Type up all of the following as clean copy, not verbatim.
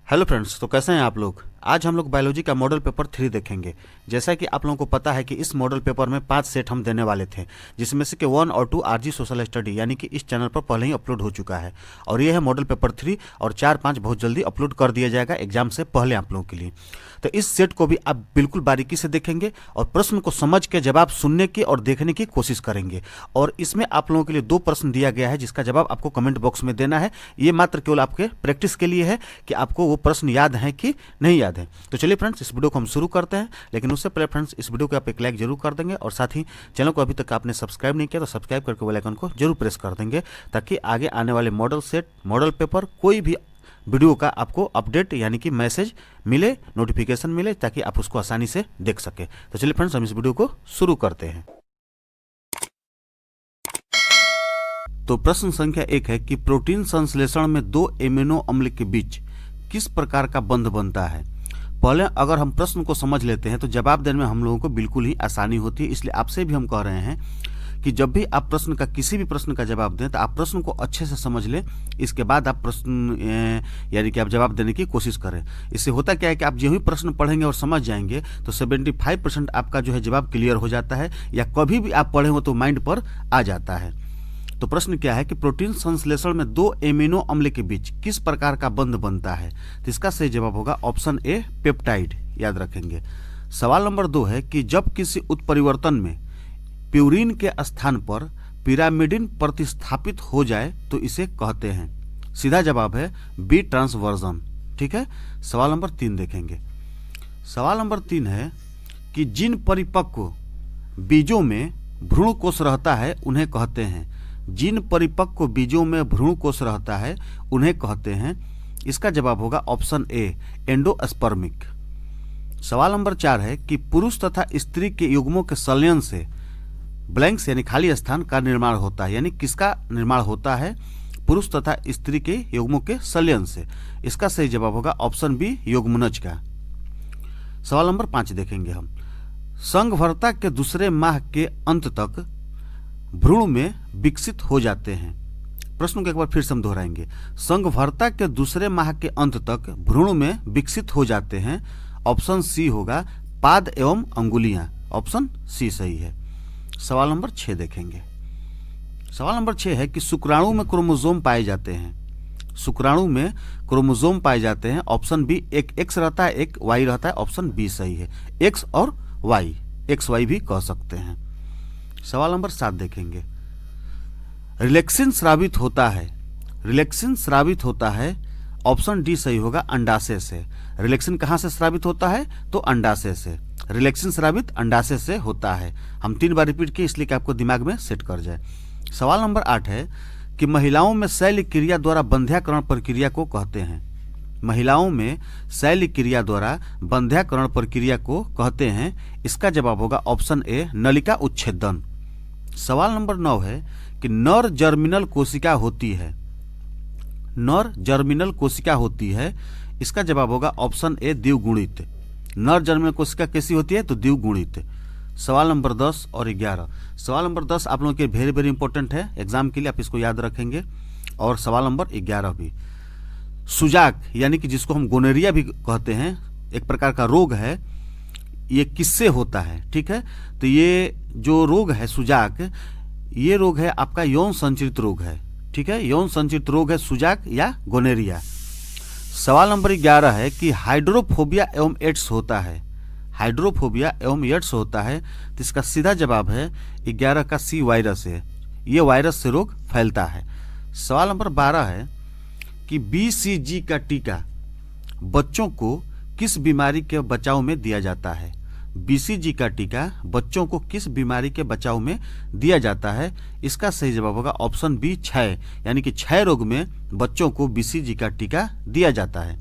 Hello friends, तो कैसे हैं आप लोग। आज हम लोग बायोलॉजी का मॉडल पेपर 3 देखेंगे। जैसा कि आप लोगों को पता है कि इस मॉडल पेपर में 5 सेट हम देने वाले थे, जिसमें से कि 1 और 2 आरजी सोशल स्टडी यानी कि इस चैनल पर पहले ही अपलोड हो चुका है। और ये है मॉडल पेपर 3 और 4-5 बहुत जल्दी अपलोड कर दिया जाएगा एग्जाम से पहले आप लोगों के लिए। तो इस सेट को भी आप बिल्कुल बारीकी से देखेंगे और प्रश्न को समझ के जवाब सुनने की और देखने की कोशिश करेंगे। और इसमें आप लोगों के लिए 2 प्रश्न दिया गया है जिसका जवाब आपको कमेंट बॉक्स में देना है। ये मात्र केवल आपके प्रैक्टिस के लिए है कि आपको वो प्रश्न याद है कि नहीं याद है। तो चलिए फ्रेंड्स, इस वीडियो को हम शुरू करते हैं। लेकिन उससे पहले फ्रेंड्स, इस वीडियो को आप एक लाइक जरूर कर देंगे और साथ ही चैनल को अभी तक आपने सब्सक्राइब नहीं किया तो सब्सक्राइब करके बेल आइकन को जरूर प्रेस कर देंगे, ताकि आगे आने वाले मॉडल सेट, मॉडल पेपर, कोई भी वीडियो का आपको अपडेट यानी कि मैसेज मिले, नोटिफिकेशन मिले, ताकि आप उसको आसानी से देख सके। तो चलिए फ्रेंड्स, हम इस वीडियो को शुरू करते हैं। तो प्रश्न संख्या 1 है कि प्रोटीन संश्लेषण में 2 एमिनो अम्ल के बीच किस प्रकार का बंध बनता है। पहले अगर हम प्रश्न को समझ लेते हैं तो जवाब देने में हम लोगों को बिल्कुल ही आसानी होती है। इसलिए आपसे भी हम कह रहे हैं कि जब भी आप प्रश्न का, किसी भी प्रश्न का जवाब दें तो आप प्रश्न को अच्छे से समझ लें, इसके बाद आप प्रश्न यानी कि आप जवाब देने की कोशिश करें। इससे होता क्या है कि आप जो ही प्रश्न पढ़ेंगे और समझ जाएंगे तो 75% आपका जो है जवाब क्लियर हो जाता है, या कभी भी आप पढ़े हो तो माइंड पर आ जाता है। तो प्रश्न क्या है कि प्रोटीन संश्लेषण में 2 एमिनो अम्ल के बीच किस प्रकार का बंध बनता है। तो इसका सही जवाब होगा ऑप्शन ए, पेप्टाइड। याद रखेंगे। सवाल नंबर 2 है कि जब किसी उत्परिवर्तन में प्यूरिन के स्थान पर पिरामिडिन प्रतिस्थापित हो जाए तो इसे कहते हैं। सीधा जवाब है बी, ट्रांसवर्जन। ठीक है। सवाल नंबर 3 देखेंगे। सवाल नंबर 3 है कि जिन परिपक्व बीजों में भ्रूण कोश रहता है उन्हें कहते हैं। जिन परिपक्व बीजों में भ्रूण कोश रहता है उन्हें कहते हैं। इसका जवाब होगा ऑप्शन ए, एंडोस्पर्मिक। सवाल नंबर 4 है कि पुरुष तथा स्त्री के युग्मों के संलयन से ब्लैंक्स यानी खाली स्थान का निर्माण होता है। यानी किसका निर्माण होता है? पुरुष तथा स्त्री के युग्मों के संलयन से। इसका सही जवाब होगा ऑप्शन बी, युग्मनज का। सवाल नंबर 5 देखेंगे हम। संघवरता के दूसरे माह के अंत तक भ्रूण में विकसित हो जाते हैं। प्रश्न को एक बार फिर से हम दोहराएंगे। संघवरता के दूसरे माह के अंत तक भ्रूण में विकसित हो जाते हैं। ऑप्शन सी होगा पाद एवं अंगुलियां। ऑप्शन सी सही है। सवाल नंबर 6 देखेंगे। सवाल नंबर 6 है कि शुक्राणु में क्रोमोसोम पाए जाते हैं। शुक्राणु में क्रोमोसोम पाए जाते हैं। ऑप्शन बी, एक एक्स रहता है, एक वाई रहता है। ऑप्शन बी सही है, एक्स और वाई, एक्स वाई भी कह सकते हैं। सवाल नंबर 7 देखेंगे। रिलेक्सिन स्रावित होता है। रिलेक्सिन स्रावित होता है। ऑप्शन डी सही होगा, अंडाशय से। रिलेक्सिन कहाँ से स्रावित होता है? तो अंडाशय से। रिलेक्सिन स्रावित अंडाशय से होता है। हम 3 बार रिपीट किए इसलिए कि आपको दिमाग में सेट कर जाए। सवाल नंबर 8 है कि महिलाओं में शैल क्रिया द्वारा बंध्याकरण प्रक्रिया को कहते हैं। महिलाओं में शैल क्रिया द्वारा बंध्याकरण प्रक्रिया को कहते हैं। इसका जवाब होगा ऑप्शन ए, नलिका उच्छेदन। सवाल नंबर 9 है कि नर जर्मिनल कोशिका होती है। नर जर्मिनल कोशिका होती है। इसका जवाब होगा ऑप्शन ए, द्विगुणित। नर जर्मिनल कोशिका कैसी होती है? तो द्विगुणित। सवाल नंबर 10 और 11। सवाल नंबर 10 आप लोगों के वेरी वेरी इंपॉर्टेंट है एग्जाम के लिए, आप इसको याद रखेंगे। और सवाल नंबर 11 भी। सुजाक यानी कि जिसको हम गोनेरिया भी कहते हैं, एक प्रकार का रोग है। ये किससे होता है? ठीक है। तो ये जो रोग है सुजाक, ये रोग है आपका यौन संचरित रोग है। ठीक है, यौन संचरित रोग है सुजाक या गोनेरिया। सवाल नंबर 11 है कि हाइड्रोफोबिया एवं एड्स होता है। हाइड्रोफोबिया एवं एड्स होता है। तो इसका सीधा जवाब है 11 का सी, वायरस है। ये वायरस से रोग फैलता है। सवाल नंबर 12 है कि BCG का टीका बच्चों को किस बीमारी के बचाव में दिया जाता है। BCG का टीका बच्चों को किस बीमारी के बचाव में दिया जाता है। इसका सही जवाब होगा ऑप्शन बी, क्षय। यानी कि क्षय रोग में बच्चों को BCG का टीका दिया जाता है।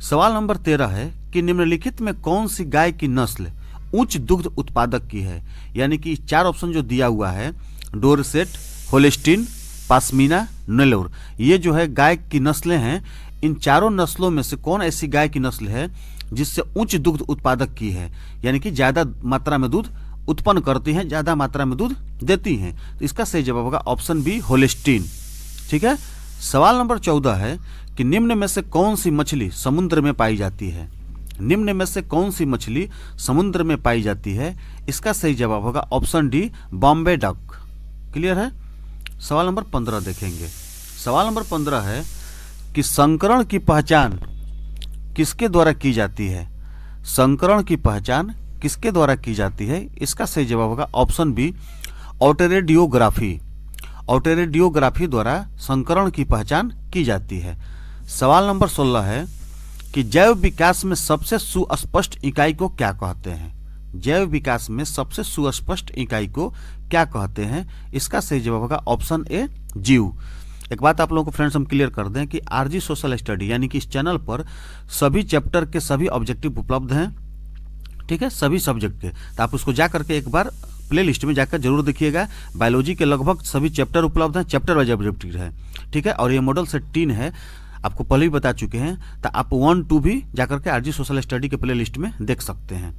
सवाल नंबर 13 है कि निम्नलिखित में कौन सी गाय की नस्ल उच्च दुग्ध उत्पादक की है। यानी कि 4 ऑप्शन जो दिया हुआ है, डोरसेट, होलिस्टीन, पास्मीना, नेलोर, ये जो है गाय की नस्लें हैं। इन चारों नस्लों में से कौन ऐसी गाय की नस्ल है जिससे उच्च दुग्ध उत्पादक की है, यानी कि ज्यादा मात्रा में दूध उत्पन्न करती हैं, ज्यादा मात्रा में दूध देती हैं। तो इसका सही जवाब होगा ऑप्शन बी, होलिस्टीन। ठीक है। सवाल नंबर 14 है कि निम्न में से कौन सी मछली समुद्र में पाई जाती है। निम्न में से कौन सी मछली समुद्र में पाई जाती है। इसका सही जवाब होगा option D, Bombay duck. Clear है। सवाल नंबर 15 देखेंगे। सवाल नंबर 15 है कि संकरण की पहचान किसके द्वारा की जाती है। संकरण की पहचान किसके द्वारा की जाती है। इसका सही जवाब होगा ऑप्शन बी, ऑटोरेडियोग्राफी। ऑटोरेडियोग्राफी द्वारा संकरण की पहचान की जाती है। सवाल नंबर 16 है कि जैव विकास में सबसे सुस्पष्ट इकाई को क्या कहते हैं। जैव विकास में सबसे सुस्पष्ट इकाई को क्या कहते हैं। इसका सही जवाब होगा ऑप्शन ए, जीव। एक बात आप लोगों को फ्रेंड्स हम क्लियर कर दें कि आरजी सोशल स्टडी यानी कि इस चैनल पर सभी चैप्टर के सभी ऑब्जेक्टिव उपलब्ध हैं। ठीक है, सभी सब्जेक्ट के। तो आप उसको जा करके एक बार प्ले लिस्ट में जाकर जरूर देखिएगा। बायोलॉजी के लगभग सभी चैप्टर उपलब्ध हैं, चैप्टर वाइज ऑब्जेक्टिव है। ठीक है, और ये मॉडल सेट 3 है, आपको पहले भी बता चुके हैं। तो आप 1, 2 भी जाकर के आरजी सोशल स्टडी के प्ले लिस्ट में देख सकते हैं।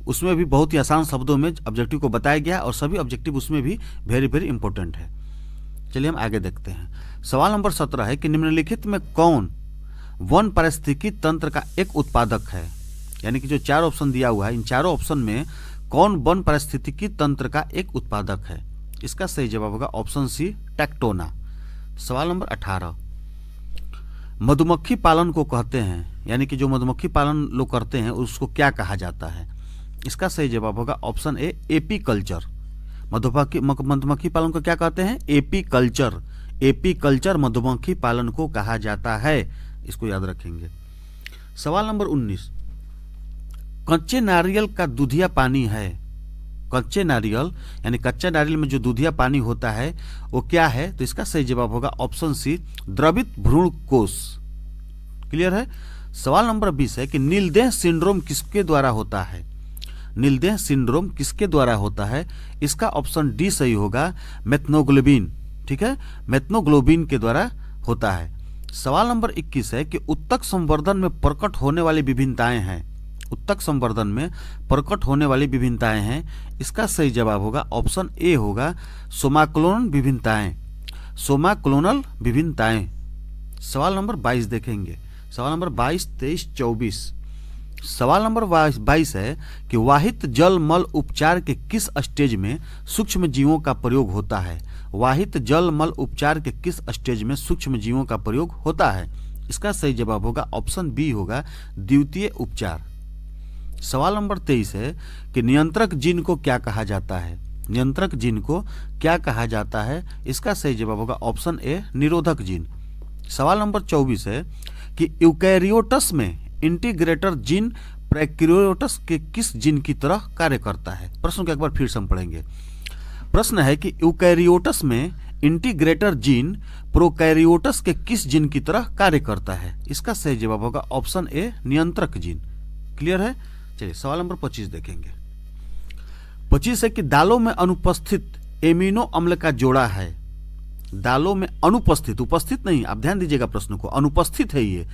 उसमें भी बहुत ही आसान शब्दों में ऑब्जेक्टिव को बताया गया और सभी ऑब्जेक्टिव उसमें भी वेरी वेरी इंपॉर्टेंट है। चलिए हम आगे देखते हैं। सवाल नंबर 17 है कि निम्नलिखित में कौन वन पारिस्थितिकी तंत्र का एक उत्पादक है। यानी कि जो 4 ऑप्शन दिया हुआ है, इन चारों ऑप्शन में कौन वन पारिस्थितिकी तंत्र का एक उत्पादक है। इसका सही जवाब होगा ऑप्शन सी, टेक्टोना। सवाल नंबर 18, मधुमक्खी पालन को कहते हैं, यानी कि जो मधुमक्खी पालन लोग करते हैं उसको क्या कहा जाता है। इसका सही जवाब होगा ऑप्शन ए, एपीकल्चर। मधुमक्खी पालन को क्या कहते हैं, एपीकल्चर। एपीकल्चर मधुमक्खी पालन को कहा जाता है, इसको याद रखेंगे। सवाल नंबर 19, कच्चे नारियल का दूधिया पानी है। कच्चे नारियल यानी कच्चा नारियल में जो दूधिया पानी होता है वो क्या है। तो इसका सही जवाब होगा ऑप्शन सी, द्रवित भ्रूण कोश। क्लियर है। सवाल नंबर 20 है कि नीलदेह सिंड्रोम किसके द्वारा होता है। नीलदेह सिंड्रोम किसके द्वारा होता है। इसका ऑप्शन डी सही होगा, मेथनोग्लोबिन। ठीक है, मेथनोग्लोबिन के द्वारा होता है। सवाल नंबर 21 है कि उत्तक संवर्धन में प्रकट होने वाली विभिन्नताएं हैं। उत्तक संवर्धन में प्रकट होने वाली विभिन्नताएं हैं। इसका सही जवाब होगा ऑप्शन ए होगा, सोमाक्लोनल विभिन्नताएं। सोमाक्लोनल विभिन्नताएं। सवाल नंबर 22 देखेंगे। सवाल नंबर 22, 23, 24। सवाल नंबर 22 है कि वाहित जल मल उपचार के किस स्टेज में सूक्ष्म जीवों का प्रयोग होता है। वाहित जल मल उपचार के किस स्टेज में सूक्ष्म जीवों का प्रयोग होता है। इसका सही जवाब होगा ऑप्शन बी होगा, द्वितीय उपचार। सवाल नंबर 23 है कि नियंत्रक जीन को क्या कहा जाता है। नियंत्रक जीन को क्या कहा जाता है। इसका सही जवाब होगा ऑप्शन ए, निरोधक जीन। सवाल नंबर 24 है कि यूकैरियोट्स में इंटीग्रेटर जीन प्रोकैरियोट्स के किस जीन की तरह कार्य करता है। प्रश्न को एक बार फिर से हम पढ़ेंगे। प्रश्न है कि यूकैरियोट्स में इंटीग्रेटर जीन प्रोकैरियोट्स के किस जीन की तरह कार्य करता है। इसका सही जवाब होगा ऑप्शन ए, नियंत्रक जीन। क्लियर है। चलिए सवाल नंबर 25 देखेंगे। 25 है कि दालों में अनुपस्थित एमिनो अम्ल का जोड़ा है। दालों में अनुपस्थित, उपस्थित नहीं, आप ध्यान दीजिएगा प्रश्न को, अनुपस्थित है ये,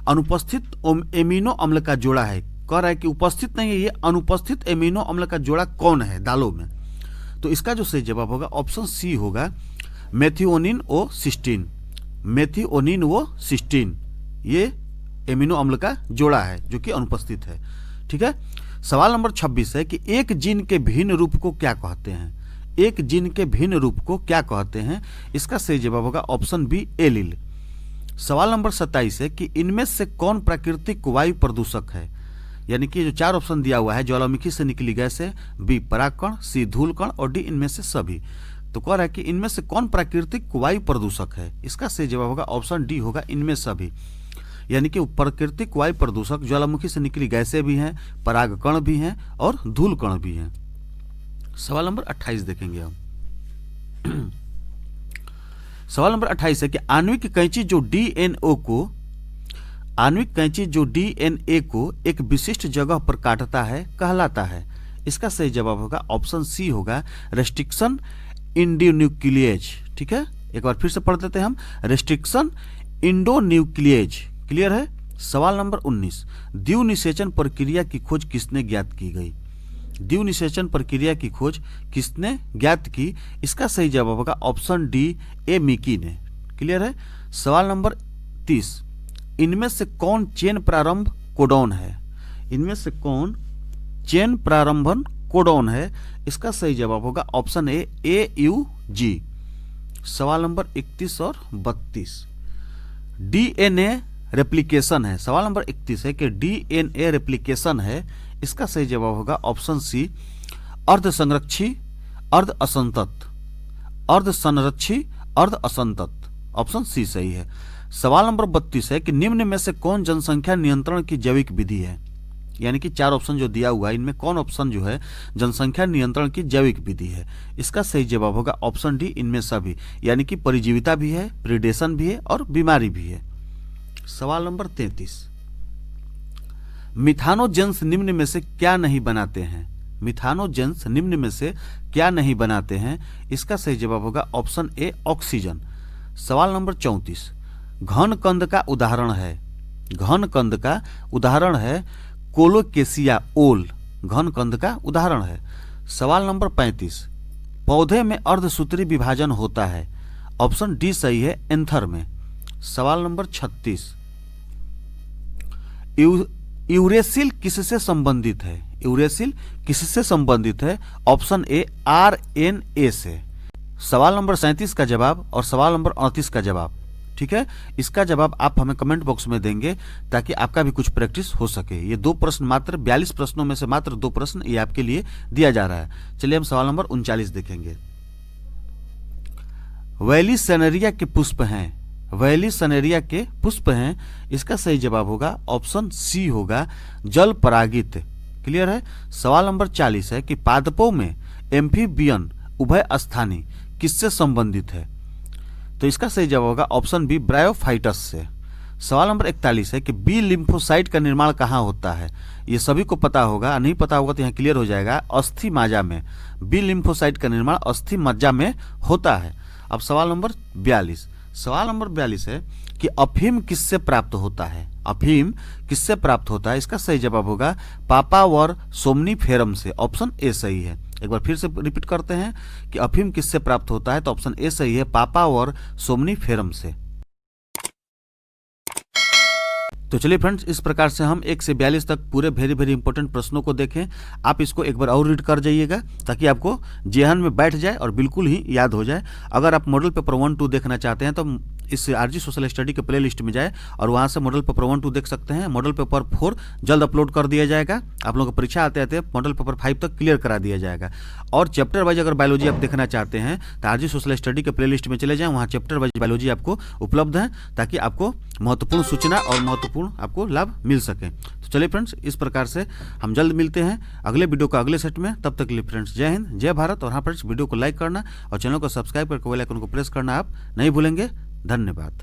अनुपस्थित एमिनो अम्ल का जोड़ा है। कह रहा है कि उपस्थित नहीं है, ये अनुपस्थित एमिनो अम्ल का जोड़ा कौन है दालों में। तो इसका जो सही जवाब होगा ऑप्शन सी होगा, मेथिओनिन ओ सिस्टीन। मेथिओनिन वो सिस्टीन, ये एमिनो अम्ल का जोड़ा है जो कि अनुपस्थित है। ठीक है। सवाल नंबर 26 है कि एक जीन के भिन्न रूप को क्या कहते हैं। एक जीन के भिन्न रूप को क्या कहते हैं। इसका सही जवाब होगा ऑप्शन बी, एलील। सवाल नंबर 27 है कि इनमें से कौन प्राकृतिक वायु प्रदूषक है। यानी कि जो 4 ऑप्शन दिया हुआ है, ज्वालामुखी से निकली गैस है, बी परागकण, सी धूलकण और डी इनमें से सभी। तो कह रहा है कि इनमें से कौन प्राकृतिक वायु प्रदूषक है। इसका सही जवाब होगा ऑप्शन डी होगा, इनमें सभी। यानी कि प्राकृतिक वायु प्रदूषक ज्वालामुखी से निकली गैसें भी हैं, परागकण भी हैं और धूलकण भी हैं। सवाल नंबर 28 देखेंगे हम। सवाल नंबर 28 है कि आणविक कैंची जो डीएनए को एक विशिष्ट जगह पर काटता है कहलाता है। इसका सही जवाब होगा ऑप्शन सी होगा, रेस्ट्रिक्शन इंडोन्यूक्लिएज। ठीक है, एक बार फिर से पढ़ लेते हैं हम, रेस्ट्रिक्शन इंडोन्यूक्लिएज। क्लियर है। सवाल नंबर 19, द्विव निषेचन प्रक्रिया की खोज किसने ज्ञात की गई। द्विव निषेचन प्रक्रिया की खोज किसने ज्ञात की। इसका सही जवाब होगा ऑप्शन डी, ए मीकी ने। क्लियर है। सवाल नंबर 30, इनमें से कौन चेन प्रारंभ कोडॉन है? इनमें से कौन चेन प्रारंभन कोडॉन है? इसका सही जवाब होगा ऑप्शन ए AUG। सवाल नंबर 31 और 32, DNA रेप्लिकेशन है। सवाल नंबर 31 है कि DNA रेप्लिकेशन है, इसका सही जवाब होगा ऑप्शन सी अर्ध संरक्षी अर्ध असंतत, अर्ध संरक्षी अर्ध असंतत, ऑप्शन सी सही है। सवाल नंबर 32 है कि निम्न में से कौन जनसंख्या नियंत्रण की जैविक विधि है? यानी कि 4 ऑप्शन जो दिया हुआ है, इनमें कौन ऑप्शन जो है जनसंख्या नियंत्रण की जैविक विधि है? इसका सही जवाब होगा ऑप्शन डी, इनमें सभी, यानी कि परिजीविता भी है, प्रीडेशन भी है और बीमारी भी है। सवाल नंबर 33, मिथानोजेंस निम्न में से क्या नहीं बनाते हैं? मिथानोजेंस निम्न में से क्या नहीं बनाते हैं? इसका सही जवाब होगा ऑप्शन ए ऑक्सीजन। सवाल नंबर 34, घन कंद का उदाहरण है? घन कंद का उदाहरण है कोलोकेसिया ओल, घन कंद का उदाहरण है। सवाल नंबर 35, पौधे में अर्धसूत्री विभाजन होता है? ऑप्शन डी सही है, एंथर में। सवाल नंबर 36, यूरेसिल किससे संबंधित है? यूरेसिल किससे संबंधित है? ऑप्शन ए RNA से। सवाल नंबर 37 का जवाब और सवाल नंबर 38 का जवाब, ठीक है, इसका जवाब आप हमें कमेंट बॉक्स में देंगे ताकि आपका भी कुछ प्रैक्टिस हो सके। ये 2 प्रश्न, मात्र 42 प्रश्नों में से मात्र 2 प्रश्न ये आपके लिए दिया जा रहा है। चलिए हम सवाल नंबर 39 देखेंगे। वैली सनेरिया के पुष्प हैं? वैली सनेरिया के पुष्प हैं, इसका सही जवाब होगा ऑप्शन सी होगा, जल परागित। क्लियर है। सवाल नंबर 40 है कि पादपों में एम्फीबियन उभय स्थानी किससे संबंधित है? तो इसका सही जवाब होगा ऑप्शन बी, ब्रायोफाइटस से। सवाल नंबर 41 है कि बी लिम्फोसाइट का निर्माण कहाँ होता है? ये सभी को पता होगा, नहीं पता होगा तो यहाँ क्लियर हो जाएगा, अस्थि मज्जा में। बी लिम्फोसाइट का निर्माण अस्थि मज्जा में होता है। अब सवाल नंबर 42, सवाल नंबर 42 है कि अफीम किससे प्राप्त होता है? अफीम किससे प्राप्त होता है? इसका सही जवाब होगा पापावर सोमनीफेरम से, ऑप्शन ए सही है। एक बार फिर से रिपीट करते हैं कि अफीम किससे प्राप्त होता है, तो ऑप्शन ए सही है, पापावर सोमनीफेरम से। तो चलिए फ्रेंड्स, इस प्रकार से हम 1 से 42 तक पूरे वेरी इंपॉर्टेंट प्रश्नों को देखें। आप इसको एक बार और रीड कर जाइएगा ताकि आपको जेहन में बैठ जाए और बिल्कुल ही याद हो जाए। अगर आप मॉडल पेपर 1, 2 देखना चाहते हैं तो इस RG सोशल स्टडी के प्ले लिस्ट में जाए और वहाँ से मॉडल पेपर 1, 2 देख सकते हैं। मॉडल पेपर 4 जल्द अपलोड कर दिया जाएगा। आप लोगों को परीक्षा आते आते मॉडल पेपर 5 तक क्लियर करा दिया जाएगा। और चैप्टर वाइज अगर बायोलॉजी आप देखना चाहते हैं तो RG सोशल स्टडी के प्ले लिस्ट में चले जाएँ, वहाँ चैप्टर वाइज बायोलॉजी आपको उपलब्ध है ताकि आपको महत्वपूर्ण सूचना और महत्वपूर्ण आपको लाभ मिल सके। तो चलिए फ्रेंड्स, इस प्रकार से हम जल्द मिलते हैं अगले वीडियो का अगले सेट में। तब तक के लिए फ्रेंड्स, जय हिंद, जय भारत। और हाँ फ्रेंड्स, वीडियो को लाइक करना और चैनल को सब्सक्राइब करके बेल आइकन को प्रेस करना आप नहीं भूलेंगे। धन्यवाद।